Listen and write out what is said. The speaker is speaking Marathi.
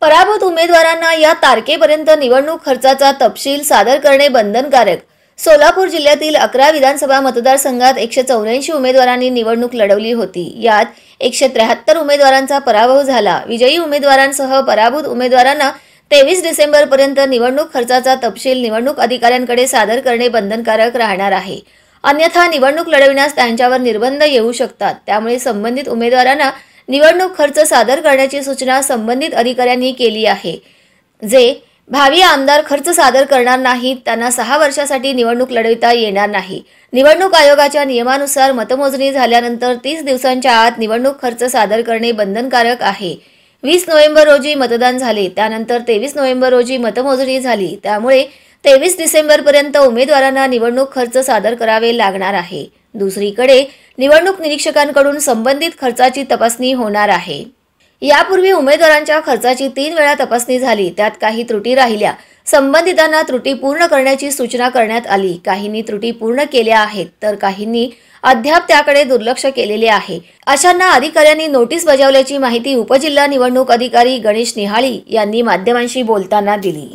पराभूत उमेदवारांना या तारखेपर्यंत निवडणूक खर्चाचा तपशील सादर करणे बंधनकारक। सोलापूर जिल्ह्यातील 11 विधानसभा मतदारसंघात 184 उमेदवारांनी निवडणूक लढवली होती। यात 173 उमेदवारांचा पराभव झाला। विजयी उमेदवारांसह पराभूत उमेदवारांना 23 डिसेंबरपर्यंत निवडणूक खर्चाचा तपशील निवडणूक अधिकाऱ्यांकडे सादर करणे बंधनकारक राहणार आहे। अन्यथा निवडणूक लढविण्यास त्यांच्यावर निर्बंध येऊ शकतात। त्यामुळे संबंधित उमेदवारांना निवडणूक खर्च सादर करण्याची सूचना संबंधित अधिकाऱ्यांनी केली आहे। जे भावी आमदार खर्च सादर करणार नाहीत त्यांना 6 वर्षासाठी निवडणूक लढविता येणार नाही। निवडणूक आयोगाच्या नियमानुसार मतमोजणी झाल्यानंतर 30 दिवसांच्या आत निवडणूक खर्च सादर करणे बंधनकारक आहे। 20 नोव्हेंबर रोजी मतदान झाले, त्यानंतर 23 नोव्हेंबर रोजी मतमोजणी झाली। त्यामुळे 23 डिसेंबरपर्यंत उमेदवारांना निवडणूक खर्च सादर करावे लागणार आहे। दुसरीकडे निवडणूक निरीक्षकांकडून संबंधित खर्चाची तपासणी होणार आहे। यापूर्वी उमेदवारांच्या खर्चाची 3 वेळा तपासणी झाली, त्यात काही त्रुटी राहिल्या। संबंधितांना त्रुटी पूर्ण करण्याची सूचना करण्यात आली। काहींनी त्रुटी पूर्ण केल्या आहेत तर काहींनी अद्याप त्याकडे दुर्लक्ष केलेले आहे। अशांना अधिकाऱ्यांनी नोटीस बजावल्याची माहिती उपजिल्हा निवडणूक अधिकारी गणेश निहाळी यांनी माध्यमांशी बोलताना दिली।